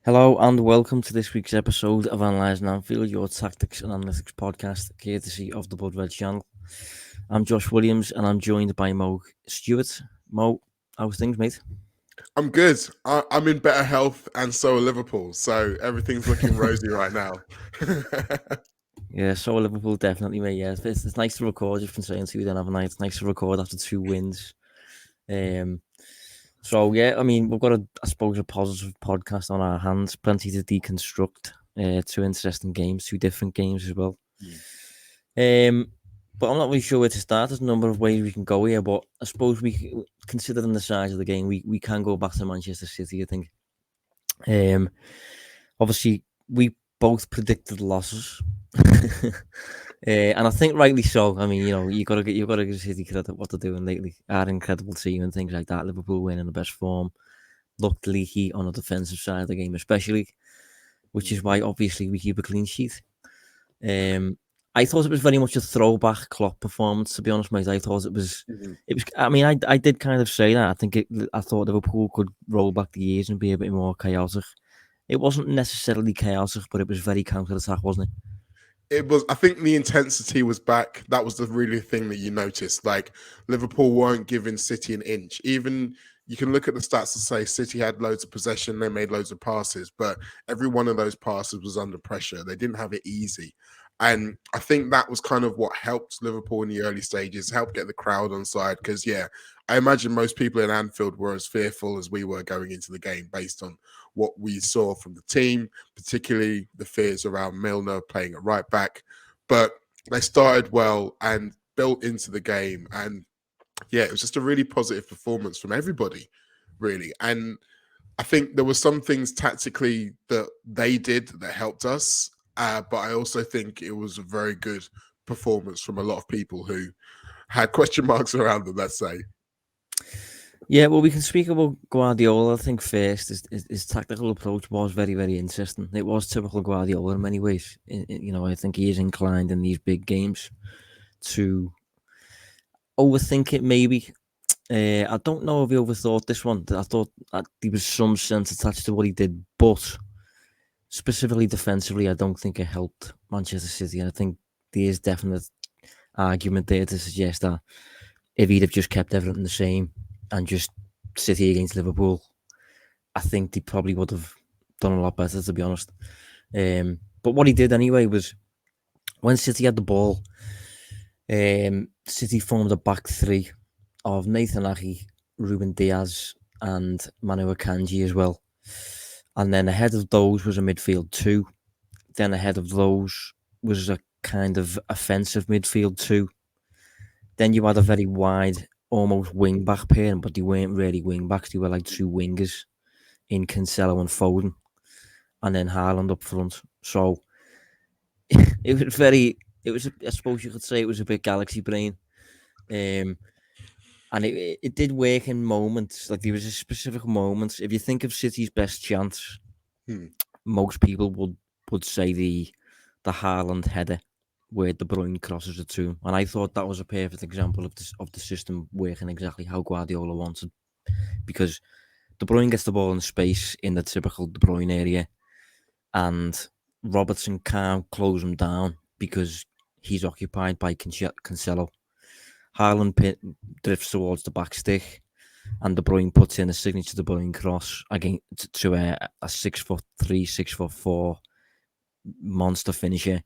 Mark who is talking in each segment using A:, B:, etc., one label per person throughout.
A: Hello and welcome to this week's episode of Analysing Anfield, your tactics and analytics podcast, courtesy of the Blood Red channel. I'm Josh Williams and I'm joined by Mo Stewart. Mo, how's things, mate?
B: I'm good. I'm in better health, and so are Liverpool. So everything's looking rosy right now.
A: Yeah, so Liverpool definitely, mate. Yeah, it's nice to record. You've been saying to you then, haven't I? It's nice to record after two wins. So yeah, I mean, we've got I suppose, a positive podcast on our hands. Plenty to deconstruct. Two interesting games, two different games as well. But I'm not really sure where to start. There's a number of ways we can go here, but I suppose considering the size of the game, we can go back to Manchester City, I think. Obviously, we both predicted losses, and I think rightly so. I mean, you got to give City credit what they're doing lately. Our incredible team and things like that. Liverpool winning the best form, looked leaky on the defensive side of the game, especially, which is why obviously we keep a clean sheet. I thought it was very much a throwback Klopp performance. To be honest, mate, I thought it was. It was. I mean, I did kind of say that. I thought Liverpool could roll back the years and be a bit more chaotic. It wasn't necessarily chaotic, but it was very counter attack, wasn't it?
B: It was. I think the intensity was back. That was the really thing that you noticed. Like Liverpool weren't giving City an inch. Even you can look at the stats and say City had loads of possession. They made loads of passes, but every one of those passes was under pressure. They didn't have it easy. And I think that was kind of what helped Liverpool in the early stages, helped get the crowd on side. Because, yeah, I imagine most people in Anfield were as fearful as we were going into the game based on what we saw from the team, particularly the fears around Milner playing at right back. But they started well and built into the game. And, yeah, it was just a really positive performance from everybody, really. And I think there were some things tactically that they did that helped us. But I also think it was a very good performance from a lot of people who had question marks around them, let's say.
A: Yeah, well, we can speak about Guardiola. I think first, his tactical approach was very, very interesting. It was typical Guardiola in many ways. I think he is inclined in these big games to overthink it, maybe. I don't know if he overthought this one. I thought there was some sense attached to what he did, but specifically defensively, I don't think it helped Manchester City. And I think there is definite argument there to suggest that if he'd have just kept everything the same and just City against Liverpool, I think they probably would have done a lot better, to be honest. But what he did anyway was when City had the ball, City formed a back three of Nathan Ake, Ruben Diaz, and Manu Akanji as well. And then ahead of those was a midfield two. Then ahead of those was a kind of offensive midfield two. Then you had a very wide, almost wing back pair, but they weren't really wing backs. They were like two wingers in Cancelo and Foden, and then Haaland up front. So it was very. It was. I suppose you could say it was a bit galaxy brain. And it did work in moments. Like there was a specific moments. If you think of City's best chance, most people would say the Haaland header where De Bruyne crosses it to him. And I thought that was a perfect example of the system working exactly how Guardiola wanted. Because De Bruyne gets the ball in space in the typical De Bruyne area, and Robertson can't close him down because he's occupied by Cancelo. Haaland drifts towards the back stick, and De Bruyne puts in a signature De Bruyne cross again to a 6'3", 6'4" monster finisher,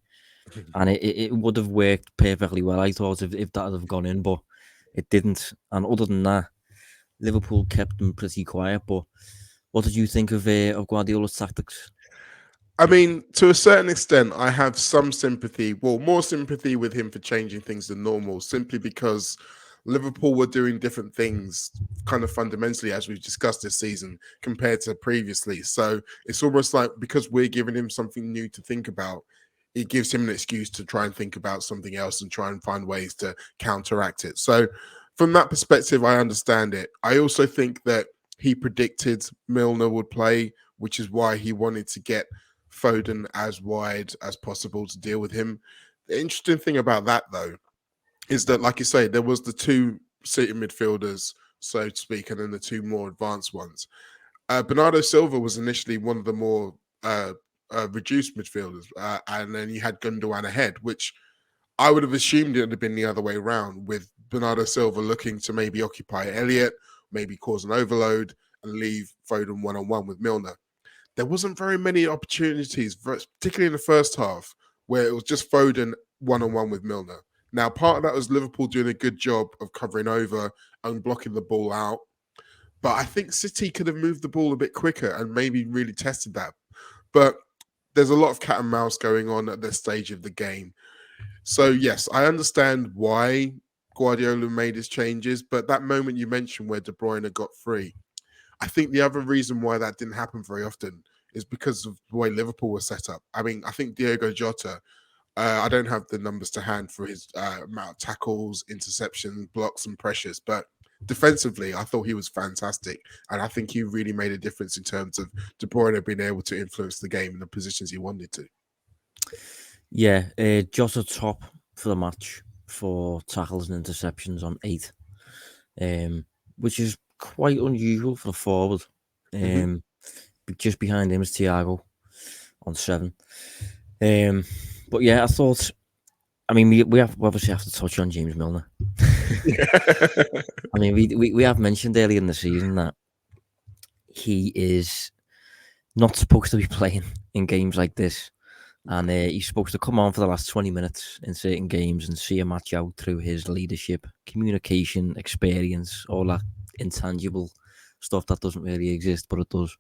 A: and it would have worked perfectly well. I thought if that had have gone in, but it didn't. And other than that, Liverpool kept them pretty quiet. But what did you think of Guardiola's tactics?
B: I mean, to a certain extent, I have some sympathy, well, more sympathy with him for changing things than normal, simply because Liverpool were doing different things kind of fundamentally, as we've discussed this season, compared to previously. So it's almost like because we're giving him something new to think about, it gives him an excuse to try and think about something else and try and find ways to counteract it. So from that perspective, I understand it. I also think that he predicted Milner would play, which is why he wanted to get Foden as wide as possible to deal with him. The interesting thing about that, though, is that, like you say, there was the two sitting midfielders, so to speak, and then the two more advanced ones. Bernardo Silva was initially one of the more reduced midfielders, and then you had Gundogan ahead, which I would have assumed it would have been the other way around, with Bernardo Silva looking to maybe occupy Elliott, maybe cause an overload, and leave Foden one-on-one with Milner. There wasn't very many opportunities, particularly in the first half, where it was just Foden one-on-one with Milner. Now, part of that was Liverpool doing a good job of covering over and blocking the ball out. But I think City could have moved the ball a bit quicker and maybe really tested that. But there's a lot of cat and mouse going on at this stage of the game. So, yes, I understand why Guardiola made his changes. But that moment you mentioned where De Bruyne got free, I think the other reason why that didn't happen very often is because of the way Liverpool was set up. I mean, I think Diogo Jota, I don't have the numbers to hand for his amount of tackles, interceptions, blocks, and pressures, but defensively, I thought he was fantastic. And I think he really made a difference in terms of De Bruyne being able to influence the game in the positions he wanted to.
A: Yeah, Jota top for the match for tackles and interceptions on 8, which is quite unusual for a forward. Just behind him is Thiago on 7. But yeah, I thought. I mean, we obviously have to touch on James Milner. I mean, we have mentioned earlier in the season that he is not supposed to be playing in games like this, and he's supposed to come on for the last 20 minutes in certain games and see a match out through his leadership, communication, experience, all that intangible stuff that doesn't really exist, but it does.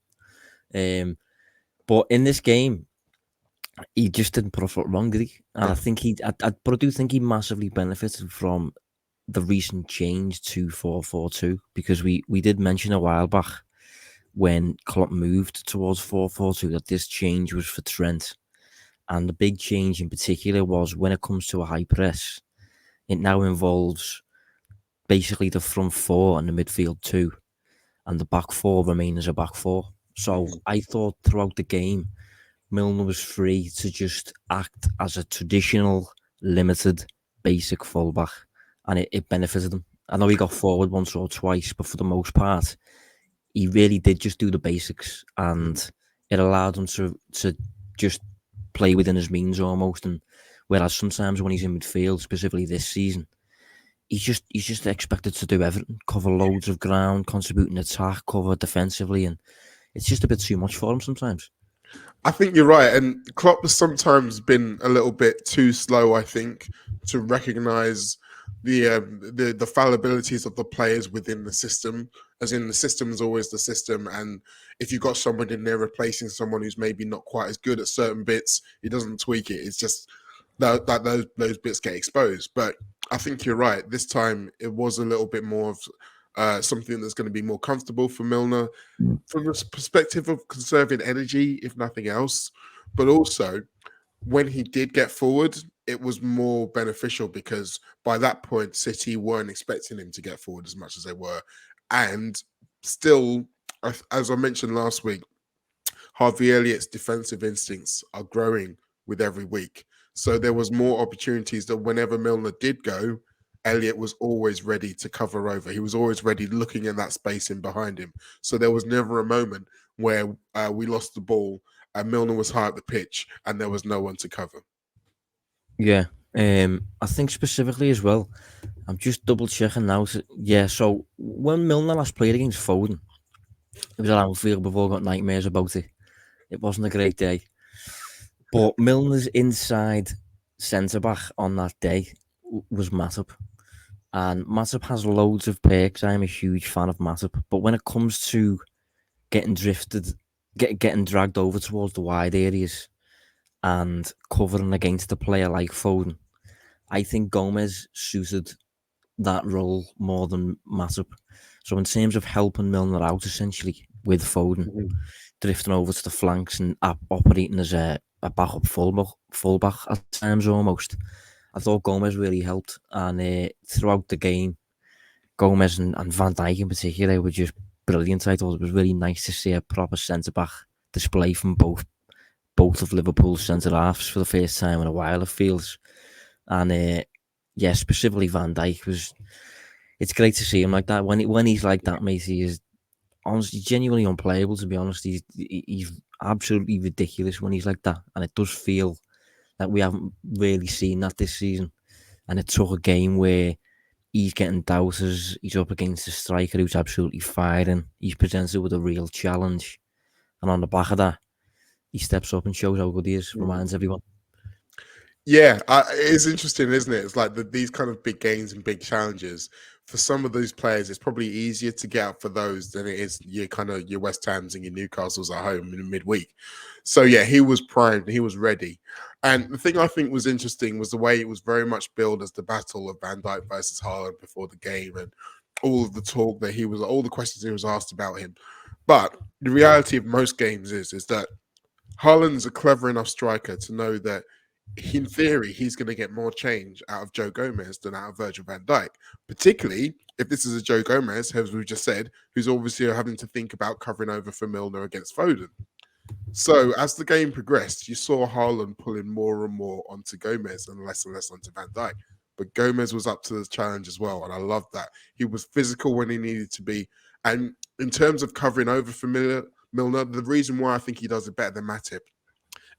A: But in this game, he just didn't put a foot wrong, did he? And I think but I do think he massively benefited from the recent change to 4-4-2, because we did mention a while back when Klopp moved towards 4-4-2 that this change was for Trent. And the big change in particular was when it comes to a high press, it now involves basically the front 4 and the midfield 2, and the back 4 remain as a back 4. So I thought throughout the game, Milner was free to just act as a traditional, limited, basic fullback, and it benefited him. I know he got forward once or twice, but for the most part, he really did just do the basics, and it allowed him to just play within his means almost. And whereas sometimes when he's in midfield, specifically this season, he's just expected to do everything, cover loads of ground, contribute in attack, cover defensively, and it's just a bit too much for him sometimes.
B: I think you're right, and Klopp has sometimes been a little bit too slow, I think, to recognise the fallibilities of the players within the system. As in, the system is always the system, and if you've got someone in there replacing someone who's maybe not quite as good at certain bits, he doesn't tweak it. It's just that those bits get exposed. But I think you're right. This time, it was a little bit more of something that's going to be more comfortable for Milner from the perspective of conserving energy, if nothing else. But also, when he did get forward, it was more beneficial because by that point, City weren't expecting him to get forward as much as they were. And still, as I mentioned last week, Harvey Elliott's defensive instincts are growing with every week. So there was more opportunities that whenever Milner did go, Elliott was always ready to cover over. He was always ready looking in that space in behind him. So there was never a moment where we lost the ball and Milner was high up the pitch and there was no one to cover.
A: Yeah, I think specifically as well, I'm just double checking now. So when Milner last played against Foden, it was at Anfield. We've all got nightmares about it. It wasn't a great day. But Milner's inside centre-back on that day was Matip. And Matip has loads of perks. I'm a huge fan of Matip. But when it comes to getting drifted, getting dragged over towards the wide areas and covering against a player like Foden, I think Gomez suited that role more than Matip. So in terms of helping Milner out, essentially, with Foden, drifting over to the flanks and operating as a backup fullback at times almost, I thought Gomez really helped. And throughout the game, Gomez and Van Dijk in particular were just brilliant. I thought it was really nice to see a proper centre-back display from both of Liverpool's centre-halves for the first time in a while, it feels. And yeah, specifically Van Dijk it's great to see him like that. When he's like that, mate, he is honestly genuinely unplayable. To be honest, he's absolutely ridiculous when he's like that, and it does feel that we haven't really seen that this season. And it took a game where he's getting doubters, he's up against a striker who's absolutely firing, he's presented with a real challenge, and on the back of that, he steps up and shows how good he is, reminds everyone.
B: Yeah, it's interesting, isn't it? It's like these kind of big games and big challenges. For some of those players, it's probably easier to get out for those than it is your West Hams and your Newcastles at home in the midweek. So yeah, he was primed, he was ready. And the thing I think was interesting was the way it was very much billed as the battle of Van Dijk versus Haaland before the game, and all of the talk that all the questions he was asked about him. But the reality of most games is that Haaland's a clever enough striker to know that in theory, he's going to get more change out of Joe Gomez than out of Virgil van Dijk, particularly if this is a Joe Gomez, as we just said, who's obviously having to think about covering over for Milner against Foden. So as the game progressed, you saw Haaland pulling more and more onto Gomez and less onto Van Dijk. But Gomez was up to the challenge as well, and I loved that. He was physical when he needed to be. And in terms of covering over for Milner, the reason why I think he does it better than Matip,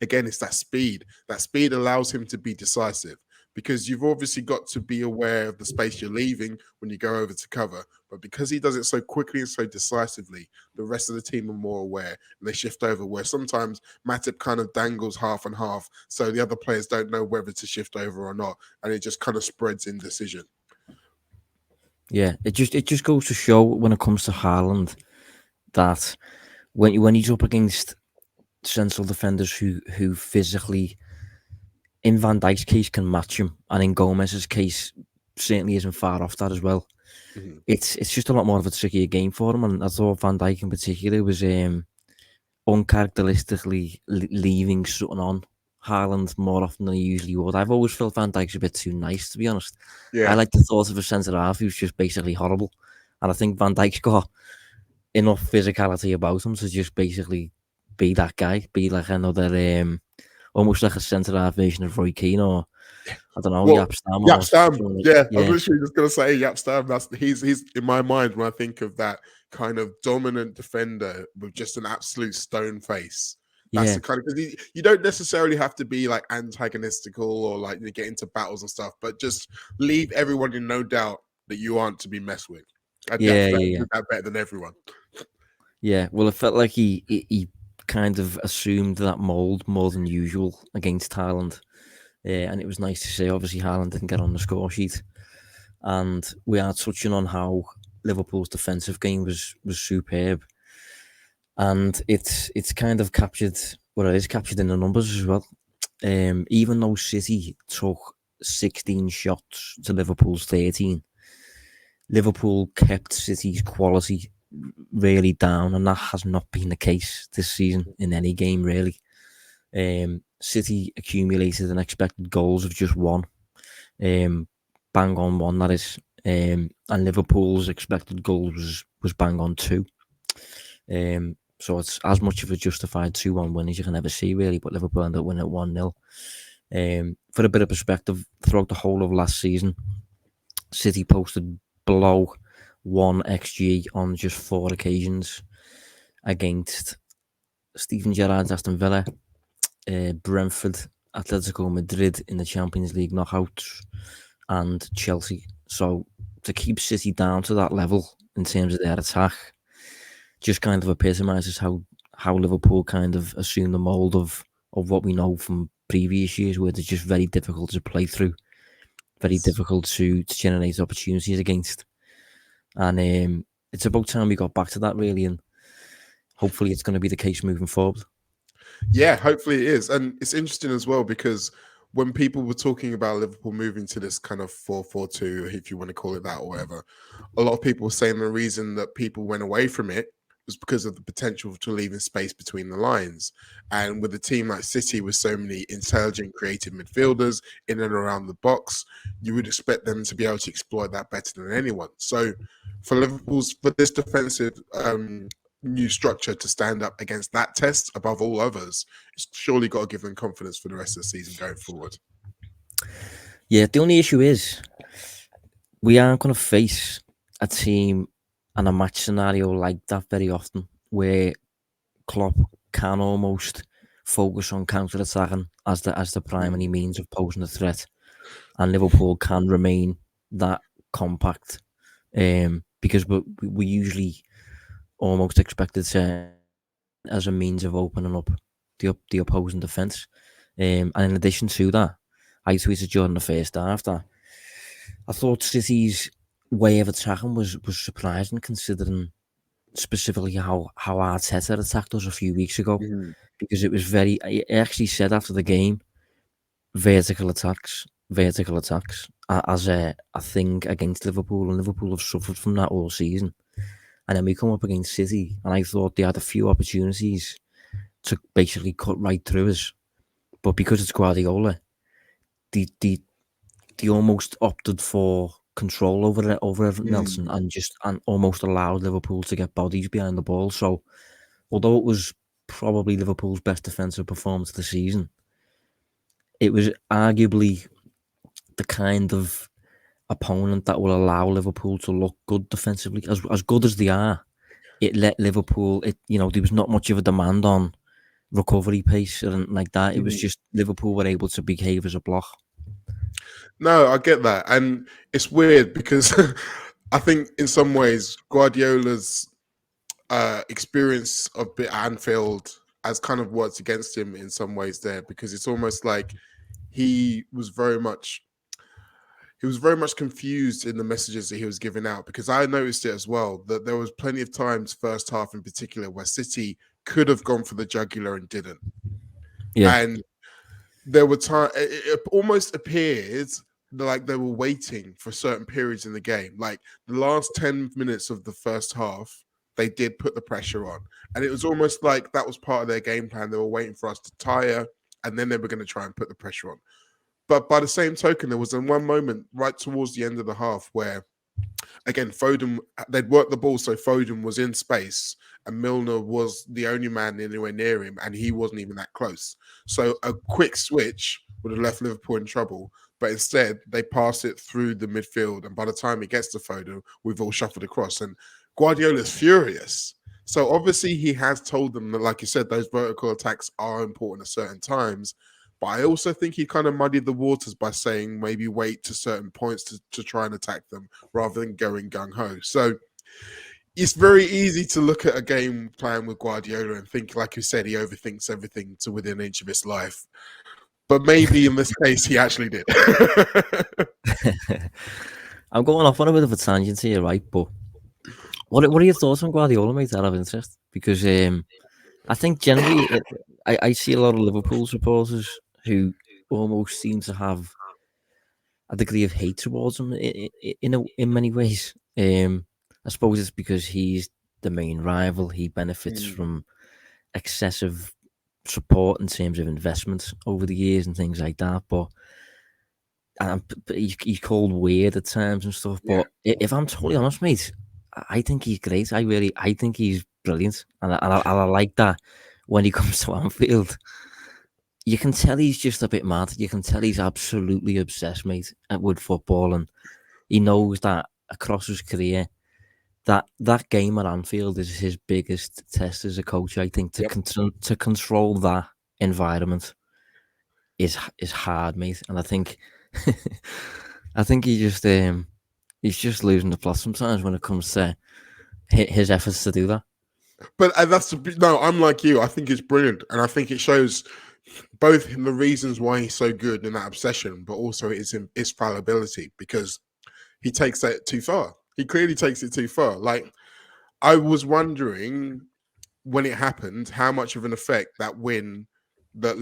B: again, it's that speed. That speed allows him to be decisive because you've obviously got to be aware of the space you're leaving when you go over to cover. But because he does it so quickly and so decisively, the rest of the team are more aware and they shift over, where sometimes Matip kind of dangles half and half. So the other players don't know whether to shift over or not. And it just kind of spreads indecision.
A: Yeah, it just goes to show when it comes to Haaland that when he's up against central defenders who physically, in Van Dijk's case, can match him, and in Gomez's case, certainly isn't far off that as well. Mm-hmm. It's just a lot more of a trickier game for him, and I thought Van Dijk in particular was uncharacteristically leaving something on Haaland more often than he usually would. I've always felt Van Dijk's a bit too nice, to be honest. Yeah. I like the thought of a centre half who's just basically horrible, and I think Van Dijk's got enough physicality about him to just basically be that guy, be like another, almost like a centre half version of Roy Keane, or I don't know, Jaap Stam.
B: Jaap Stam, yeah. I was literally just gonna say Jaap Stam. He's in my mind when I think of that kind of dominant defender with just an absolute stone face. That's the kind of, because you don't necessarily have to be like antagonistical or like get into battles and stuff, but just leave everyone in no doubt that you aren't to be messed with. And that better than everyone.
A: Yeah, well, it felt like he kind of assumed that mold more than usual against Haaland. And it was nice to see, obviously, Haaland didn't get on the score sheet. And we are touching on how Liverpool's defensive game was superb. And it's kind of captured, well, it is captured in the numbers as well. Even though City took 16 shots to Liverpool's 13, Liverpool kept City's quality really down, and that has not been the case this season in any game, really. City accumulated an expected goals of just 1, bang on 1, that is, and Liverpool's expected goals was bang on 2. So it's as much of a justified 2-1 win as you can ever see, really, but Liverpool ended up winning at 1-0. For a bit of perspective, throughout the whole of last season, City posted below 1 XG on just 4 occasions against Steven Gerrard's Aston Villa, Brentford, Atletico Madrid in the Champions League knockouts, and Chelsea. So to keep City down to that level in terms of their attack just kind of epitomises how Liverpool kind of assume the mould of what we know from previous years, where they're just very difficult to play through, very difficult to generate opportunities against. And it's about time we got back to that, really, and hopefully it's going to be the case moving forward.
B: Yeah, hopefully it is. And it's interesting as well because when people were talking about Liverpool moving to this kind of 4-4-2, if you want to call it that or whatever, a lot of people were saying the reason that people went away from it was because of the potential to leaving space between the lines. And with a team like City with so many intelligent, creative midfielders in and around the box, you would expect them to be able to exploit that better than anyone. So for this defensive new structure to stand up against that test above all others, it's surely got to give them confidence for the rest of the season going forward.
A: Yeah, the only issue is we aren't going to face a team and a match scenario like that very often, where Klopp can almost focus on counter-attacking as the primary means of posing a threat, and Liverpool can remain that compact, because we usually almost expected to as a means of opening up the opposing defence. And in addition to that, I tweeted during the first half that I thought City's way of attacking was surprising, considering specifically how Arteta attacked us a few weeks ago, because it was very. I actually said after the game, vertical attacks as a thing against Liverpool, and Liverpool have suffered from that all season. And then we come up against City, and I thought they had a few opportunities to basically cut right through us, but because it's Guardiola, they almost opted for control over everything else, and almost allowed Liverpool to get bodies behind the ball. So although it was probably Liverpool's best defensive performance of the season, it was arguably the kind of opponent that will allow Liverpool to look good defensively. As good as they are, it let Liverpool. There was not much of a demand on recovery pace or anything like that. It was just Liverpool were able to behave as a block.
B: No, I get that, and it's weird because I think in some ways Guardiola's experience of Anfield has kind of worked against him in some ways there, because it's almost like he was very much confused in the messages that he was giving out, because I noticed it as well, that there was plenty of times, first half in particular, where City could have gone for the jugular and didn't.
A: Yeah.
B: And there were times it almost appeared like they were waiting for certain periods in the game. Like the last 10 minutes of the first half, they did put the pressure on. And it was almost like that was part of their game plan. They were waiting for us to tire, and then they were going to try and put the pressure on. But by the same token, there was one moment right towards the end of the half where, again, Foden, they'd worked the ball, so Foden was in space, and Milner was the only man anywhere near him, and he wasn't even that close. So a quick switch would have left Liverpool in trouble, but instead they pass it through the midfield, and by the time it gets to Foden, we've all shuffled across, and Guardiola's furious. So obviously he has told them that, like you said, those vertical attacks are important at certain times. But I also think he kind of muddied the waters by saying maybe wait to certain points to try and attack them rather than going gung-ho. So it's very easy to look at a game plan with Guardiola and think, like you said, he overthinks everything to within an inch of his life. But maybe in this case, he actually did.
A: I'm going off on a bit of a tangent here, right? But what are your thoughts on Guardiola, mate, out of interest? Because I think generally I see a lot of Liverpool supporters who almost seem to have a degree of hate towards him in many ways. I suppose it's because he's the main rival. He benefits from excessive support in terms of investments over the years and things like that. But he's called weird at times and stuff.
B: Yeah.
A: But if I'm totally honest, mate, I think he's great. I think he's brilliant, and I like that when he comes to Anfield. You can tell he's just a bit mad. You can tell he's absolutely obsessed, mate, with football, and he knows that across his career, that game at Anfield is his biggest test as a coach. I think to control that environment is hard, mate, and I think I think he's just losing the plot sometimes when it comes to his efforts to do that.
B: But I'm like you. I think it's brilliant, and I think it shows both the reasons why he's so good in that obsession, but also his fallibility, because he takes that too far. He clearly takes it too far. Like, I was wondering when it happened how much of an effect that win that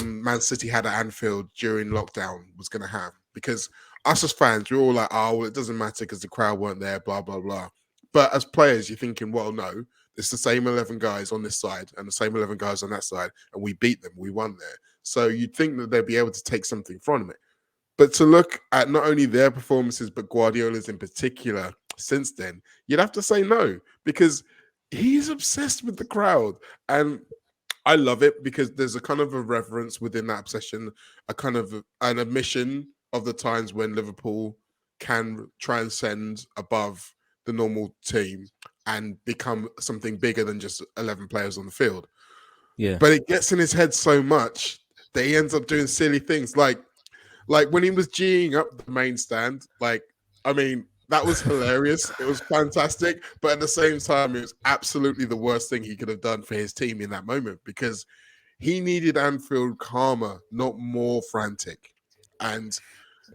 B: Man City had at Anfield during lockdown was going to have, because us as fans, we're all like, oh, well, it doesn't matter because the crowd weren't there, blah, blah, blah. But as players, you're thinking, well, no, it's the same 11 guys on this side and the same 11 guys on that side, and we beat them, we won there. So you'd think that they'd be able to take something from it. But to look at not only their performances, but Guardiola's in particular since then, you'd have to say no, because he's obsessed with the crowd. And I love it because there's a kind of a reverence within that obsession, a kind of an admission of the times when Liverpool can transcend above the normal team and become something bigger than just 11 players on the field.
A: Yeah.
B: But it gets in his head so much that he ends up doing silly things like when he was geeing up the main stand, I mean, that was hilarious. It was fantastic. But at the same time, it was absolutely the worst thing he could have done for his team in that moment, because he needed Anfield calmer, not more frantic. And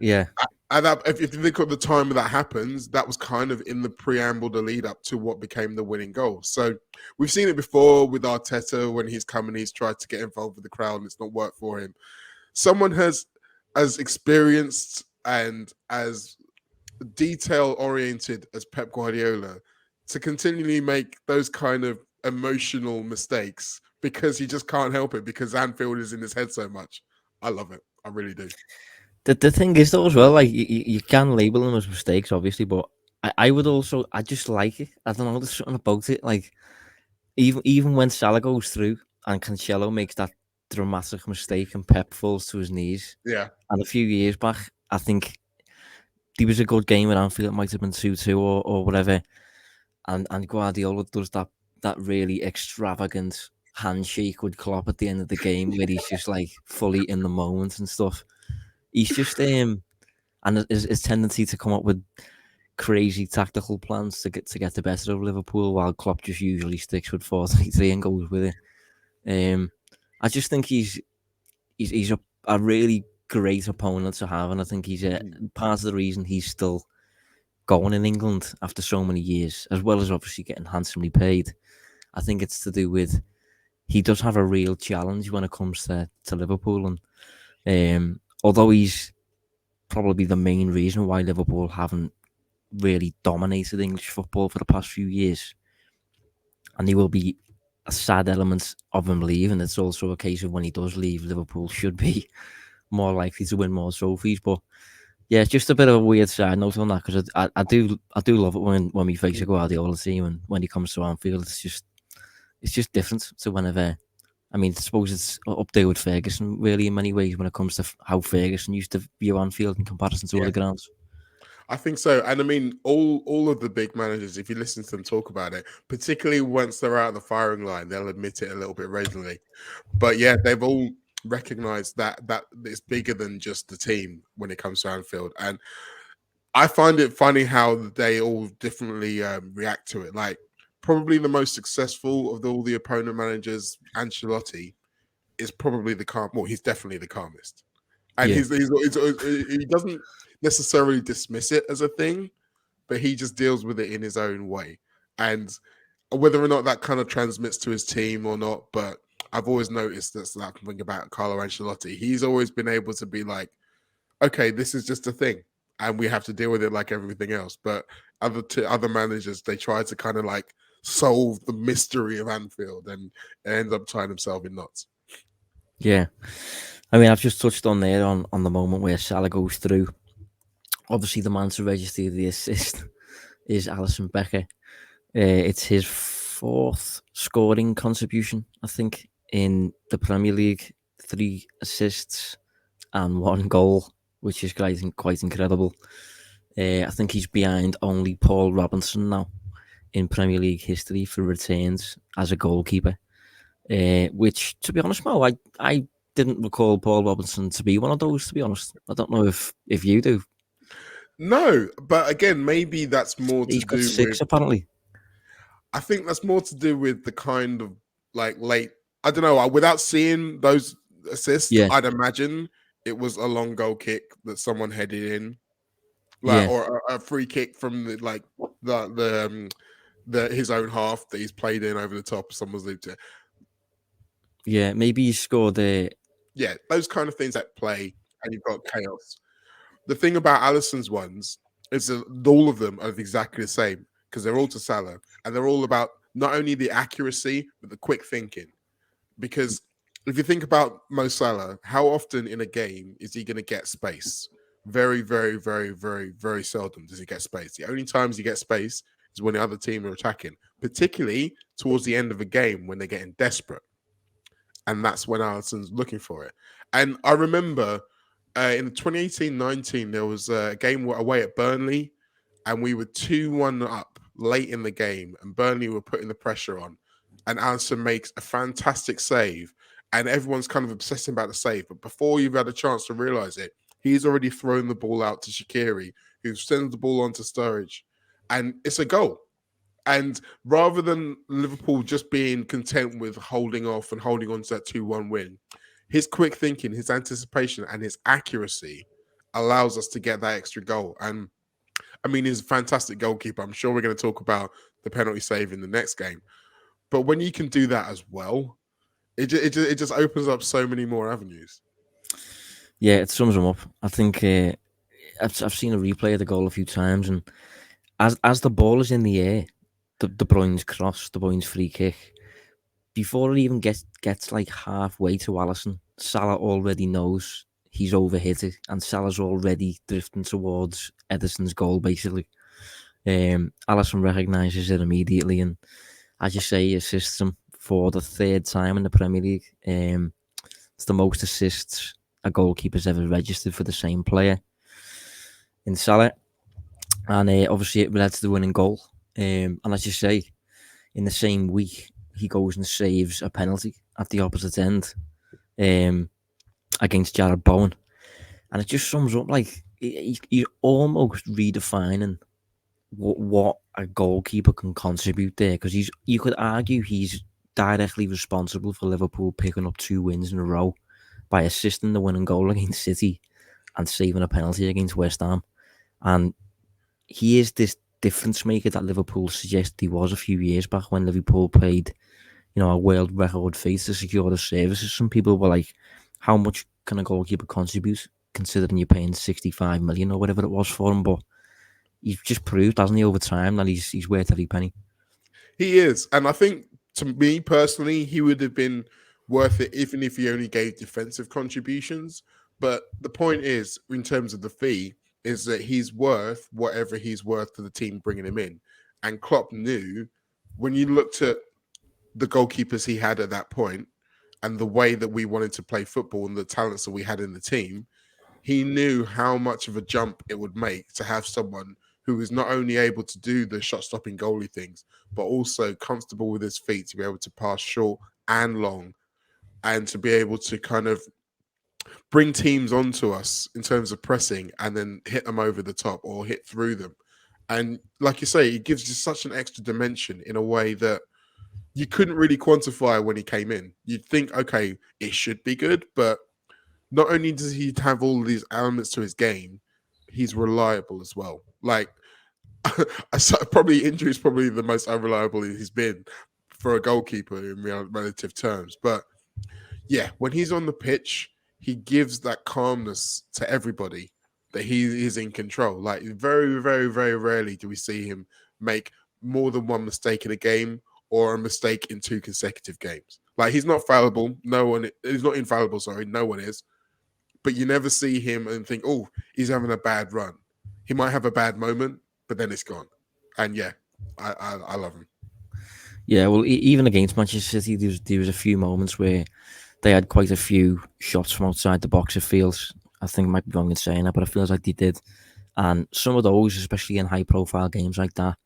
A: Yeah.
B: if you think of the time that happens, that was kind of in the preamble, the lead up to what became the winning goal. So we've seen it before with Arteta when he's come and he's tried to get involved with the crowd and it's not worked for him. Someone as experienced and as detail oriented as Pep Guardiola to continually make those kind of emotional mistakes because he just can't help it because Anfield is in his head so much. I love it. I really do.
A: The thing is though as well, like you can label them as mistakes, obviously, but I would also, I just like it. I don't know, there's something about it. Like even when Salah goes through and Cancelo makes that dramatic mistake and Pep falls to his knees,
B: Yeah.
A: and a few years back, I think there was a good game at Anfield. It might have been 2-2 or whatever, and Guardiola does that really extravagant handshake with Klopp at the end of the game where he's just like fully in the moment and stuff. He's just and his tendency to come up with crazy tactical plans to get the better of Liverpool, while Klopp just usually sticks with 4-3-3 and goes with it. I just think he's a really great opponent to have, and I think he's part of the reason he's still going in England after so many years, as well as obviously getting handsomely paid. I think it's to do with he does have a real challenge when it comes to Liverpool, and although he's probably the main reason why Liverpool haven't really dominated English football for the past few years, and he will be a sad element of him leaving. It's also a case of when he does leave, Liverpool should be more likely to win more trophies. But yeah, it's just a bit of a weird side note on that, because I do love it when we face a Guardiola team, and when he comes to Anfield, it's just different to whenever. I mean, I suppose it's up there with Ferguson, really, in many ways, when it comes to how Ferguson used to view Anfield in comparison to other grounds.
B: I think so. And I mean, all of the big managers, if you listen to them talk about it, particularly once they're out of the firing line, they'll admit it a little bit regularly. But yeah, they've all recognized that it's bigger than just the team when it comes to Anfield. And I find it funny how they all differently react to it. Like, probably the most successful of all the opponent managers, Ancelotti, is probably the calm. Well, he's definitely the calmest, and
A: Yeah.
B: he doesn't necessarily dismiss it as a thing, but he just deals with it in his own way. And whether or not that kind of transmits to his team or not, but I've always noticed that's that thing about Carlo Ancelotti. He's always been able to be like, okay, this is just a thing, and we have to deal with it like everything else. But other managers, they try to kind of like solve the mystery of Anfield, and it ends up tying himself in knots.
A: Yeah. I mean, I've just touched on there on the moment where Salah goes through. Obviously, the man to register the assist is Alisson Becker. It's his fourth scoring contribution, I think, in the Premier League. 3 assists and 1 goal, which is quite incredible. I think he's behind only Paul Robinson now in Premier League history for returns as a goalkeeper. Which, to be honest, Mo, I didn't recall Paul Robinson to be one of those. To be honest, I don't know if you do.
B: No, but again, maybe that's more to
A: He's got
B: do
A: 6
B: with.
A: apparently.
B: I think that's more to do with the kind of like late. I don't know. Without seeing those assists,
A: Yeah,
B: I'd imagine it was a long goal kick that someone headed in, like,
A: yeah,
B: or a free kick from the his own half that he's played in over the top. Someone's looped it.
A: yeah. Maybe he scored
B: Yeah, those kind of things that play, and you've got chaos. The thing about Alisson's ones is that all of them are exactly the same because they're all to Salah, and they're all about not only the accuracy but the quick thinking. Because if you think about Mo Salah, how often in a game is he going to get space? Very, very, very, very, very seldom does he get space. The only times he gets space is when the other team are attacking, particularly towards the end of a game when they're getting desperate. And that's when Alisson's looking for it. And I remember in 2018-19, there was a game away at Burnley, and we were 2-1 up late in the game, and Burnley were putting the pressure on, and Alisson makes a fantastic save, and everyone's kind of obsessing about the save. But before you've had a chance to realise it, he's already thrown the ball out to Shaqiri, who sends the ball onto Sturridge, and it's a goal. And rather than Liverpool just being content with holding off and holding on to that 2-1 win, his quick thinking, his anticipation, and his accuracy allows us to get that extra goal. And I mean, he's a fantastic goalkeeper. I'm sure we're going to talk about the penalty save in the next game. But when you can do that as well, it just opens up so many more avenues.
A: Yeah, it sums him up. I think I've seen a replay of the goal a few times, and as the ball is in the air, De Bruyne's cross, De Bruyne's free kick, before it even gets like halfway to Alisson, Salah already knows he's overhit it, and Salah's already drifting towards Ederson's goal, basically. Alisson recognises it immediately, and as you say, he assists him for the third time in the Premier League. It's the most assists a goalkeeper's ever registered for the same player in Salah. And obviously it led to the winning goal. And as you say, in the same week, he goes and saves a penalty at the opposite end against Jared Bowen. And it just sums up like he's almost redefining what a goalkeeper can contribute there, because you could argue he's directly responsible for Liverpool picking up 2 wins in a row by assisting the winning goal against City and saving a penalty against West Ham. And he is this difference maker that Liverpool suggested he was a few years back when Liverpool played, a world record fee to secure the services. Some people were like, how much can a goalkeeper contribute considering you're paying 65 million or whatever it was for him? But he's just proved, hasn't he, over time, that he's worth every penny.
B: He is. And I think, to me personally, he would have been worth it even if he only gave defensive contributions. But the point is, in terms of the fee, is that he's worth whatever he's worth to the team bringing him in. And Klopp knew, when you looked at the goalkeepers he had at that point and the way that we wanted to play football and the talents that we had in the team, he knew how much of a jump it would make to have someone who is not only able to do the shot-stopping goalie things, but also comfortable with his feet to be able to pass short and long, and to be able to kind of bring teams onto us in terms of pressing and then hit them over the top or hit through them. And like you say, it gives you such an extra dimension in a way that you couldn't really quantify when he came in. You'd think, okay, it should be good, but not only does he have all these elements to his game, he's reliable as well. Like, probably injury is probably the most unreliable he's been for a goalkeeper in relative terms. But yeah, when he's on the pitch, he gives that calmness to everybody that he is in control. Like, very, very, very rarely do we see him make more than one mistake in a game or a mistake in 2 consecutive games. Like, he's not fallible. He's not infallible, sorry. No one is. But you never see him and think, oh, he's having a bad run. He might have a bad moment, but then it's gone. And yeah, I love him.
A: Yeah, well, even against Manchester City, there was a few moments where they had quite a few shots from outside the box. It feels, I think I might be wrong in saying that, but it feels like they did. And some of those, especially in high-profile games like that,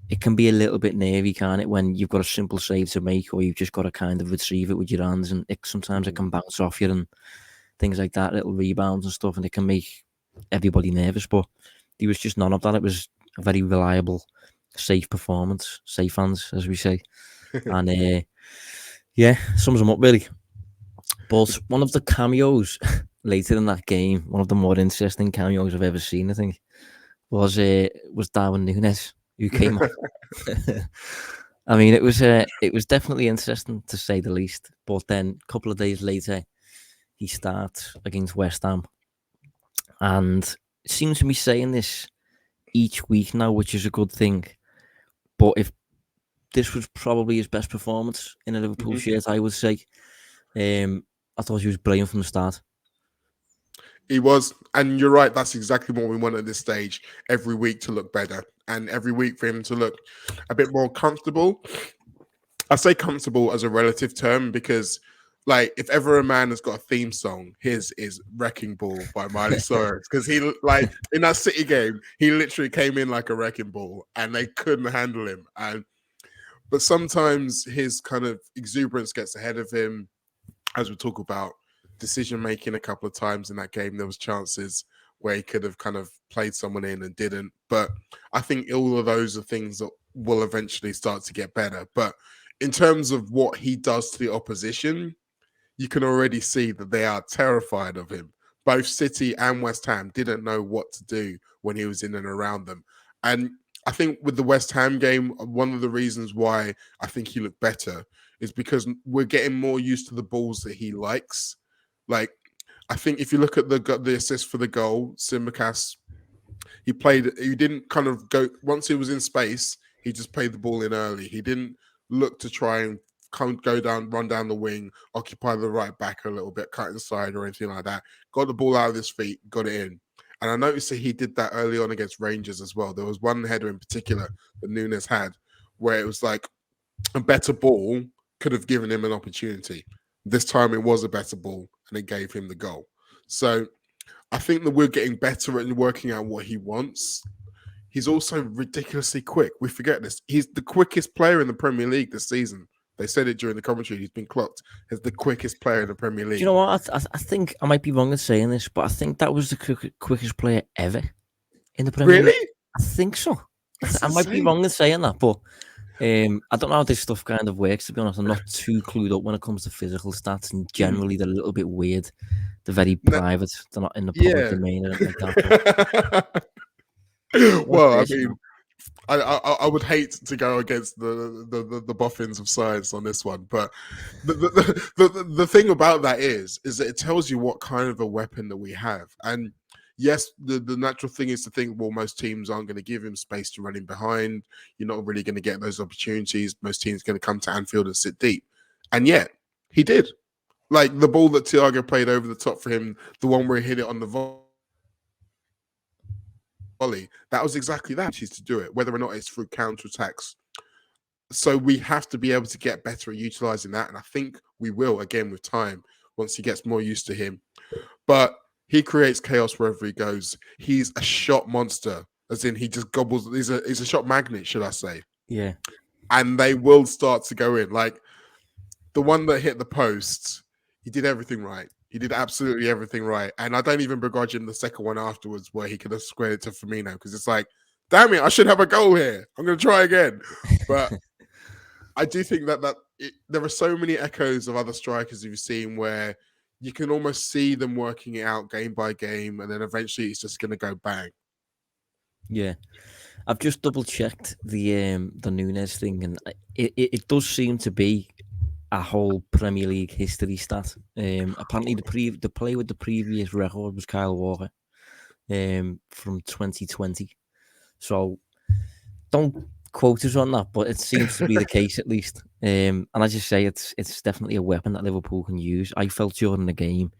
A: it can be a little bit nervy, can't it, when you've got a simple save to make, or you've just got to kind of retrieve it with your hands, and sometimes it can bounce off you and things like that, little rebounds and stuff, and it can make everybody nervous. But there was just none of that. It was a very reliable, safe performance, safe hands, as we say. And yeah, sums them up really. But one of the cameos later in that game, one of the more interesting cameos I've ever seen, I think, was Darwin Nunez, who came on. I mean, it was definitely interesting, to say the least. But then a couple of days later, he starts against West Ham, and it seems to be saying this each week now, which is a good thing. But if this was probably his best performance in a Liverpool shirt, I would say. I thought he was brilliant from the start.
B: He was, and you're right. That's exactly what we want at this stage. Every week to look better, and every week for him to look a bit more comfortable. I say comfortable as a relative term because Like, if ever a man has got a theme song, his is "Wrecking Ball" by Miley Cyrus, because he, like, in that City game, he literally came in like a wrecking ball, and they couldn't handle him. But sometimes his kind of exuberance gets ahead of him. As we talk about decision making, a couple of times in that game, there was chances where he could have kind of played someone in and didn't. But I think all of those are things that will eventually start to get better. But in terms of what he does to the opposition, you can already see that they are terrified of him. Both City and West Ham didn't know what to do when he was in and around them. And I think with the West Ham game, one of the reasons why I think he looked better is because we're getting more used to the balls that he likes. Like, I think if you look at the assist for the goal, Tsimikas, he didn't kind of go, once he was in space, he just played the ball in early. He didn't look to try and run down the wing, occupy the right back a little bit, cut inside or anything like that. Got the ball out of his feet, got it in. And I noticed that he did that early on against Rangers as well. There was one header in particular that Nunez had where it was like a better ball could have given him an opportunity. This time it was a better ball and it gave him the goal. So I think that we're getting better at working out what he wants. He's also ridiculously quick. We forget this. He's the quickest player in the Premier League this season. They said it during the commentary. He's been clocked as the quickest player in the Premier League.
A: Do you know what? I think I might be wrong in saying this, but I think that was the quickest player ever in the Premier League.
B: Really?
A: I think so. I might be wrong in saying that, but I don't know how this stuff kind of works, to be honest. I'm not too clued up when it comes to physical stats, and generally they're a little bit weird. They're very private. They're not in the public domain or anything like that.
B: Well, I mean, I would hate to go against the boffins of science on this one, but the thing about that is that it tells you what kind of a weapon that we have. And yes, the natural thing is to think, well, most teams aren't going to give him space to run in behind. You're not really going to get those opportunities. Most teams are going to come to Anfield and sit deep. And yet, he did. Like the ball that Thiago played over the top for him, the one where he hit it on the volley, that was exactly that. He's to do it, whether or not it's through counterattacks. So we have to be able to get better at utilizing that. And I think we will, again, with time, once he gets more used to him. But he creates chaos wherever he goes. He's a shot monster, as in he just gobbles. He's a shot magnet, should I say.
A: Yeah.
B: And they will start to go in. Like the one that hit the post, he did everything right. He did absolutely everything right. And I don't even begrudge him the second one afterwards where he could have squared it to Firmino, because it's like, damn it, I should have a goal here. I'm going to try again. But I do think that there are so many echoes of other strikers you've seen where you can almost see them working it out game by game, and then eventually it's just going to go bang.
A: Yeah. I've just double checked the Nunez thing, and it does seem to be a whole Premier League history stat. Apparently, the player with the previous record was Kyle Walker from 2020. So don't quote us on that, but it seems to be the case at least. And I just say it's definitely a weapon that Liverpool can use. I felt during the game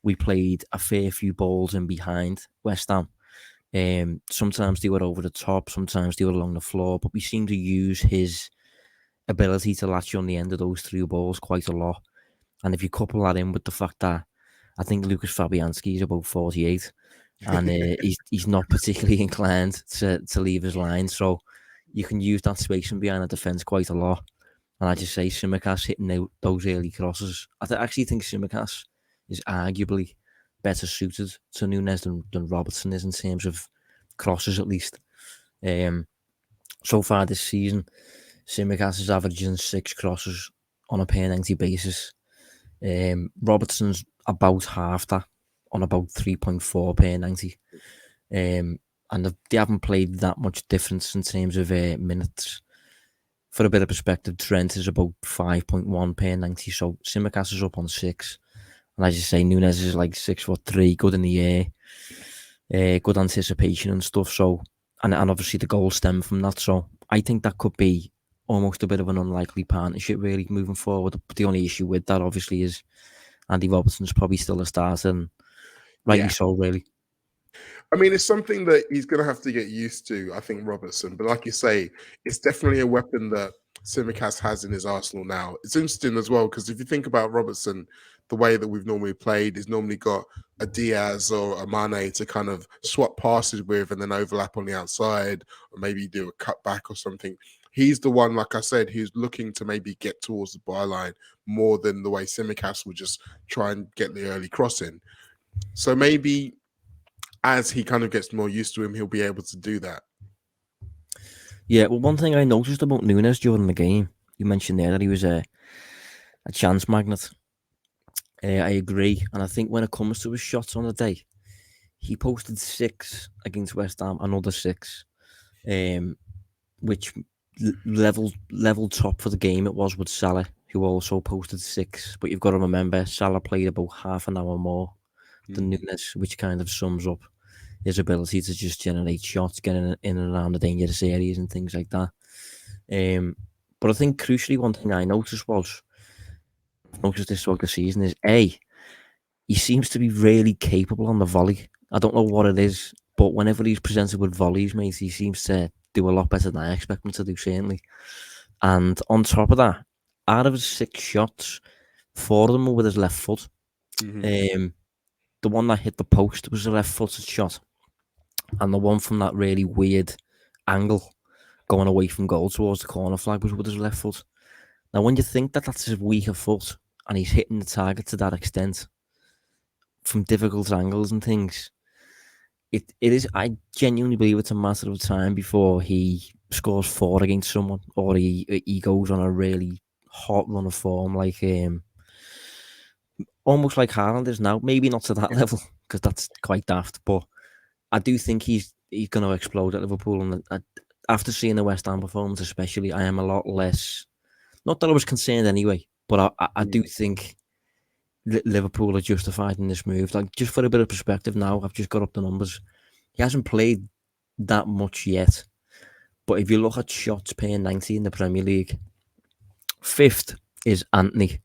A: we played a fair few balls in behind West Ham. Sometimes they were over the top, sometimes they were along the floor, but we seem to use his ability to latch on the end of those through balls quite a lot. And if you couple that in with the fact that I think Lucas Fabianski is about 48 and he's not particularly inclined to leave his line, so you can use that spacing behind the defence quite a lot. And I just say Tsimikas hitting those early crosses. I actually think Tsimikas is arguably better suited to Nunez than Robertson is in terms of crosses, at least. So far this season, Tsimikas is averaging 6 crosses on a per 90 basis. Robertson's about half that, on about 3.4 per 90. And they haven't played that much difference in terms of minutes. For a bit of perspective, Trent is about 5.1 per 90, so Tsimikas is up on 6. And as you say, Nunez is like 6'3", good in the air, good anticipation and stuff. So, and obviously the goals stem from that. So I think that could be almost a bit of an unlikely partnership really moving forward. But the only issue with that obviously is Andy Robertson's probably still a starter, and rightly so, really.
B: I mean, it's something that he's going to have to get used to, I think, Robertson. But like you say, it's definitely a weapon that Tsimikas has in his arsenal now. It's interesting as well because if you think about Robertson, the way that we've normally played, he's normally got a Diaz or a Mane to kind of swap passes with and then overlap on the outside, or maybe do a cutback or something. He's the one, like I said, who's looking to maybe get towards the byline more than the way Tsimikas would just try and get the early crossing. So maybe as he kind of gets more used to him, he'll be able to do that.
A: Yeah, well, one thing I noticed about Nunez during the game, you mentioned there that he was a chance magnet. I agree, and I think when it comes to his shots on the day, he posted 6 against West Ham, another 6, which level top for the game it was with Salah, who also posted 6. But you've got to remember, Salah played about half an hour more than Nunez, which kind of sums up his ability to just generate shots, getting in and around the dangerous areas and things like that. But I think crucially, one thing I noticed this throughout the season is he seems to be really capable on the volley. I don't know what it is, but whenever he's presented with volleys, mate, he seems to do a lot better than I expect him to do, certainly. And on top of that, out of his 6 shots, 4 of them were with his left foot. The one that hit the post was a left-footed shot, and the one from that really weird angle going away from goal towards the corner flag was with his left foot. Now, when you think that that's his weaker foot and he's hitting the target to that extent from difficult angles and things, it is. I genuinely believe it's a matter of time before he scores 4 against someone, or he goes on a really hot run of form, like almost like Haaland is now. Maybe not to that level because that's quite daft, but I do think he's going to explode at Liverpool. And after seeing the West Ham performance, especially, I am a lot less. Not that I was concerned anyway, but I do think Liverpool are justified in this move. Like, just for a bit of perspective now, I've just got up the numbers. He hasn't played that much yet, but if you look at shots per 90 in the Premier League, 5th is Antony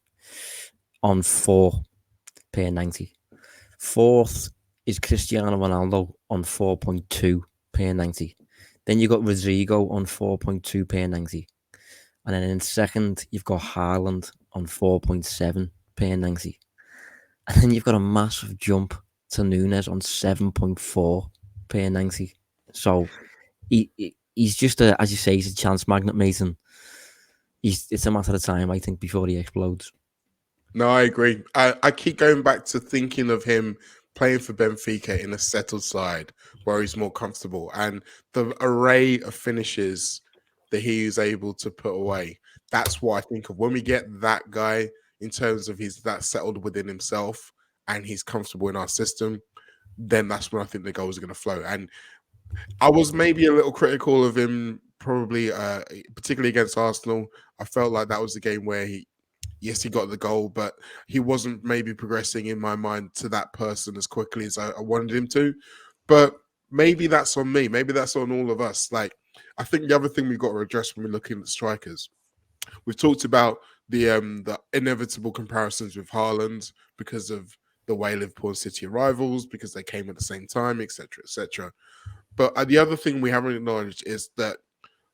A: on 4 per 90. 4th is Cristiano Ronaldo on 4.2 per 90. Then you've got Rodrigo on 4.2 per 90. And then in 2nd, you've got Haaland on 4.7 per 90. And then you've got a massive jump to Nunez on 7.4 per 90. So he's just, as you say, he's a chance magnet, mate. And it's a matter of time, I think, before he explodes.
B: No, I agree. I keep going back to thinking of him playing for Benfica in a settled side where he's more comfortable, and the array of finishes that he is able to put away. That's what I think of when we get that guy in terms of he's that settled within himself and he's comfortable in our system. Then that's when I think the goals are going to flow. And I was maybe a little critical of him, probably, particularly against Arsenal. I felt like that was the game where he got the goal, but he wasn't maybe progressing in my mind to that person as quickly as I wanted him to. But maybe that's on me. Maybe that's on all of us. Like, I think the other thing we've got to address when we're looking at strikers, we've talked about the inevitable comparisons with Haaland because of the way Liverpool and City are rivals, because they came at the same time, etc., etc. But the other thing we haven't acknowledged is that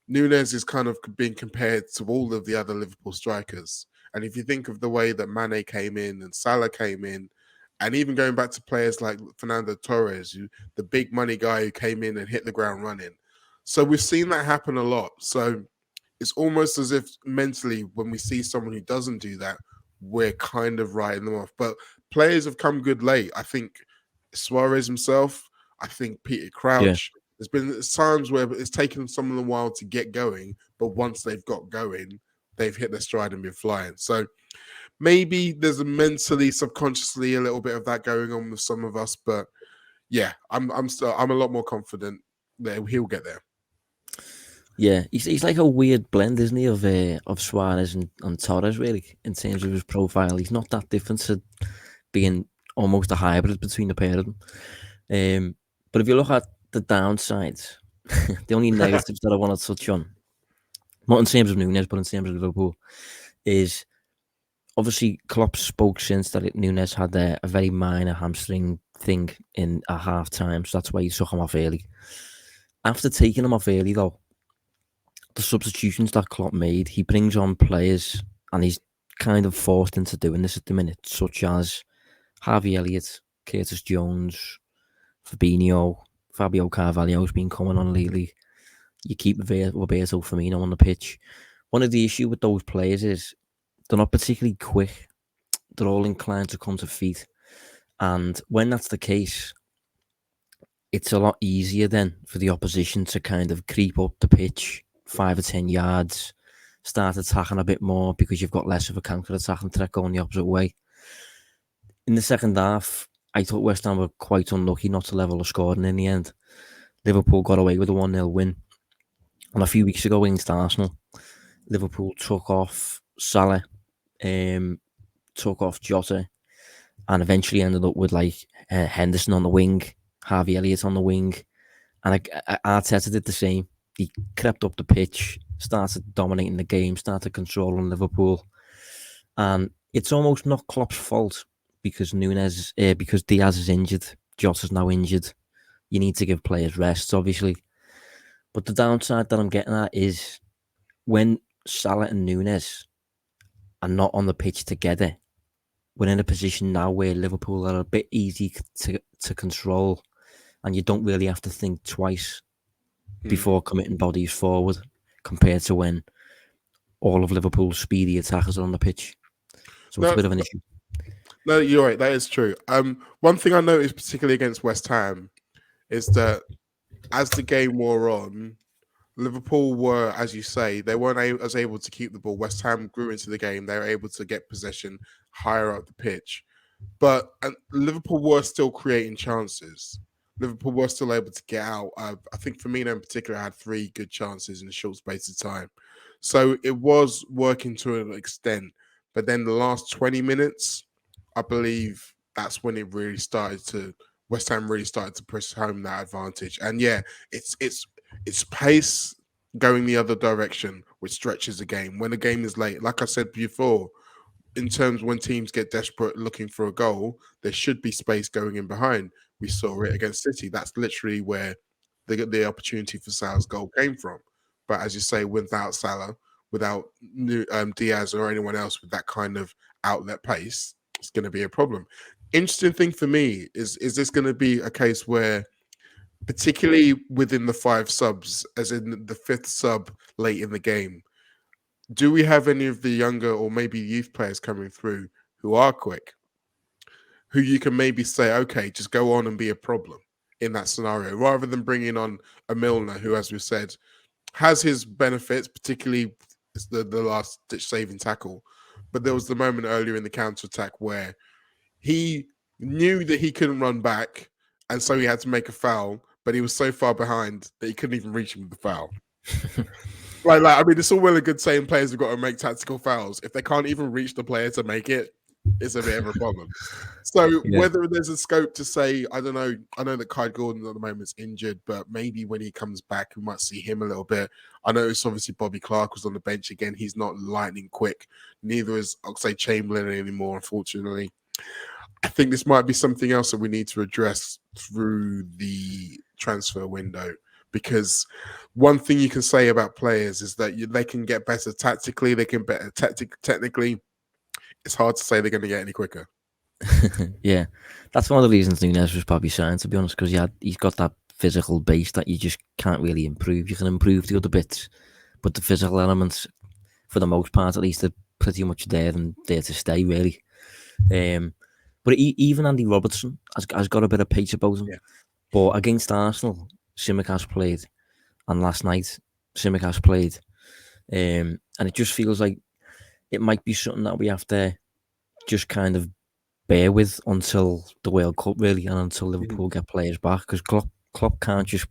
B: Nunez is kind of being compared to all of the other Liverpool strikers. And if you think of the way that Mane came in and Salah came in, and even going back to players like Fernando Torres, the big money guy who came in and hit the ground running. So we've seen that happen a lot. So it's almost as if mentally, when we see someone who doesn't do that, we're kind of writing them off. But players have come good late. I think Suarez himself, I think Peter Crouch. Yeah. There's been times where it's taken some of them a while to get going, but once they've got going, they've hit their stride and been flying. So maybe there's mentally, subconsciously a little bit of that going on with some of us. But yeah, I'm a lot more confident that he'll get there.
A: Yeah, he's like a weird blend, isn't he, of Suarez and Torres, really, in terms of his profile. He's not that different to being almost a hybrid between the pair of them. But if you look at the downsides, the only negatives that I want to touch on, not in terms of Nunez, but in terms of Liverpool, is obviously Klopp spoke since that Nunez had a very minor hamstring thing in a half time, so that's why he took him off early. After taking him off early, though, the substitutions that Klopp made, he brings on players, and he's kind of forced into doing this at the minute, such as Harvey Elliott, Curtis Jones, Fabinho, Fabio Carvalho's been coming on lately. You keep Roberto Firmino on the pitch. One of the issues with those players is they're not particularly quick. They're all inclined to come to feet. And when that's the case, it's a lot easier then for the opposition to kind of creep up the pitch 5 or 10 yards, start attacking a bit more because you've got less of a counter-attacking threat going the opposite way. In the second half, I thought West Ham were quite unlucky not to level the scoring in the end. Liverpool got away with a 1-0 win. And a few weeks ago against Arsenal, Liverpool took off Salah, took off Jota, and eventually ended up with like Henderson on the wing, Harvey Elliott on the wing, and Arteta did the same. He crept up the pitch, started dominating the game, started controlling Liverpool, and it's almost not Klopp's fault because because Diaz is injured, Jota's now injured. You need to give players rests, obviously, but the downside that I'm getting at is when Salah and Nunez are not on the pitch together, we're in a position now where Liverpool are a bit easy to control, and you don't really have to think twice before committing bodies forward compared to when all of Liverpool's speedy attackers are on the pitch. So it's a bit of an issue.
B: No, you're right. That is true. One thing I noticed, particularly against West Ham, is that as the game wore on, Liverpool were, as you say, they weren't as able to keep the ball. West Ham grew into the game. They were able to get possession higher up the pitch. But Liverpool were still creating chances. Liverpool were still able to get out. I think Firmino in particular had 3 good chances in a short space of time. So it was working to an extent. But then the last 20 minutes, I believe that's when it really started to, West Ham really started to press home that advantage. And yeah, it's pace going the other direction, which stretches the game. When the game is late, like I said before, in terms when teams get desperate looking for a goal, there should be space going in behind. We saw it against City. That's literally where the opportunity for Salah's goal came from. But as you say, without Salah, without Diaz or anyone else with that kind of outlet pace, it's going to be a problem. Interesting thing for me is this going to be a case where, particularly within the 5 subs, as in the 5th sub late in the game, do we have any of the younger or maybe youth players coming through who are quick, who you can maybe say, okay, just go on and be a problem in that scenario, rather than bringing on a Milner who, as we said, has his benefits, particularly the last ditch saving tackle. But there was the moment earlier in the counter-attack where he knew that he couldn't run back, and so he had to make a foul, but he was so far behind that he couldn't even reach him with the foul. Like, I mean, it's all well and good saying players have got to make tactical fouls. If they can't even reach the player to make it, it's a bit of a problem. So whether there's a scope to say, I don't know, I know that Kai Gordon at the moment is injured, but maybe when he comes back, we might see him a little bit. I noticed obviously Bobby Clark was on the bench again. He's not lightning quick. Neither is Oxlade-Chamberlain anymore, unfortunately. I think this might be something else that we need to address through the transfer window. Because one thing you can say about players is that they can get better tactically, they can better technically. It's hard to say they're going to get any quicker.
A: Yeah, that's one of the reasons Nunez was probably signed, to be honest, because he's got that physical base that you just can't really improve. You can improve the other bits, but the physical elements, for the most part at least, are pretty much there and there to stay, really. But even Andy Robertson has got a bit of pace about him. Yeah. But against Arsenal, Tsimikas played, and last night Tsimikas played, and it just feels like it might be something that we have to just kind of bear with until the World Cup, really, and until Liverpool get players back, because Klopp can't just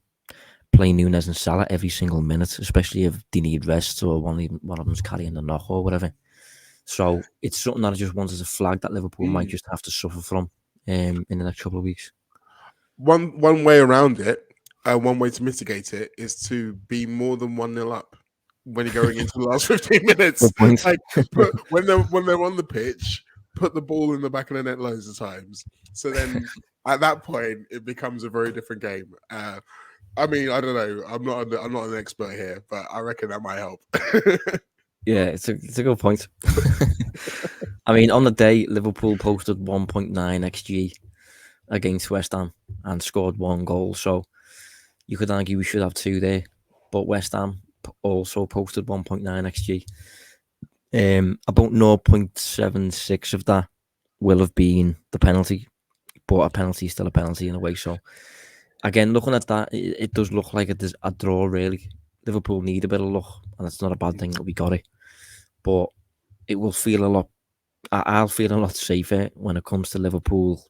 A: play Nunez and Salah every single minute, especially if they need rest or one of them's carrying the knock or whatever. So it's something that I just wanted to flag that Liverpool might just have to suffer from in the next couple of weeks.
B: One way around it, one way to mitigate it is to be more than 1-0 up when you're going into the last 15 minutes. Like, when they're on the pitch, put the ball in the back of the net loads of times. So then at that point, it becomes a very different game. I mean, I don't know. I'm not an expert here, but I reckon that might help.
A: Yeah, it's a good point. I mean, on the day, Liverpool posted 1.9 xG against West Ham and scored 1 goal. So you could argue we should have 2 there, but West Ham also posted 1.9 xG. About 0.76 of that will have been the penalty, but a penalty is still a penalty in a way. So again, looking at that, it does look like a draw. Really, Liverpool need a bit of luck, and it's not a bad thing that we got it. But it will feel a lot. I'll feel a lot safer when it comes to Liverpool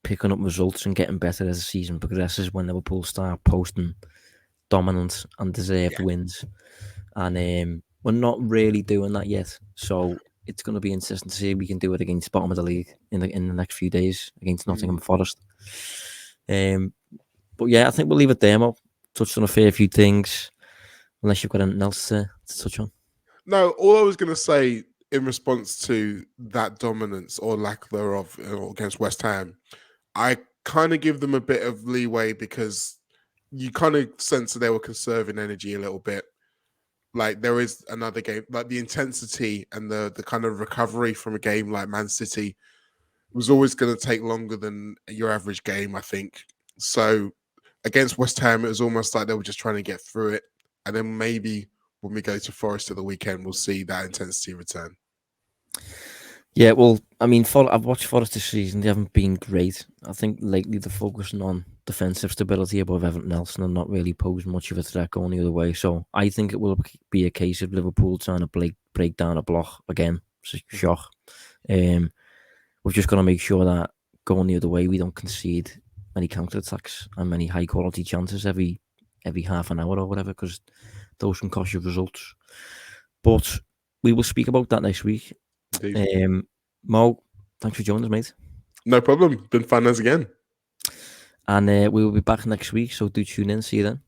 A: picking up results and getting better as the season progresses. When Liverpool start posting dominant and deserved wins, and we're not really doing that yet. So it's going to be interesting to see if we can do it against bottom of the league in the next few days against Nottingham Forest. But yeah, I think we'll leave it there, Mo. Touched on a fair few things, unless you've got anything else to touch on.
B: No, all I was going to say in response to that dominance or lack thereof against West Ham, I kind of give them a bit of leeway because you kind of sense that they were conserving energy a little bit. Like there is another game, like the intensity and the kind of recovery from a game like Man City was always going to take longer than your average game, I think. So against West Ham, it was almost like they were just trying to get through it. And then maybe when we go to Forest at the weekend, we'll see that intensity return.
A: Yeah, well, I mean, I've watched Forest this season. They haven't been great. I think lately they're focusing on defensive stability above everything else and not really posing much of a threat going the other way. So I think it will be a case of Liverpool trying to break down a block again. Shock. We've just got to make sure that going the other way, we don't concede many counter-attacks and many high-quality chances every half an hour or whatever, because those can cost you results. But we will speak about that next week. Mo, thanks for joining us, mate.
B: No problem. Been fun as again.
A: And we will be back next week, so do tune in. See you then.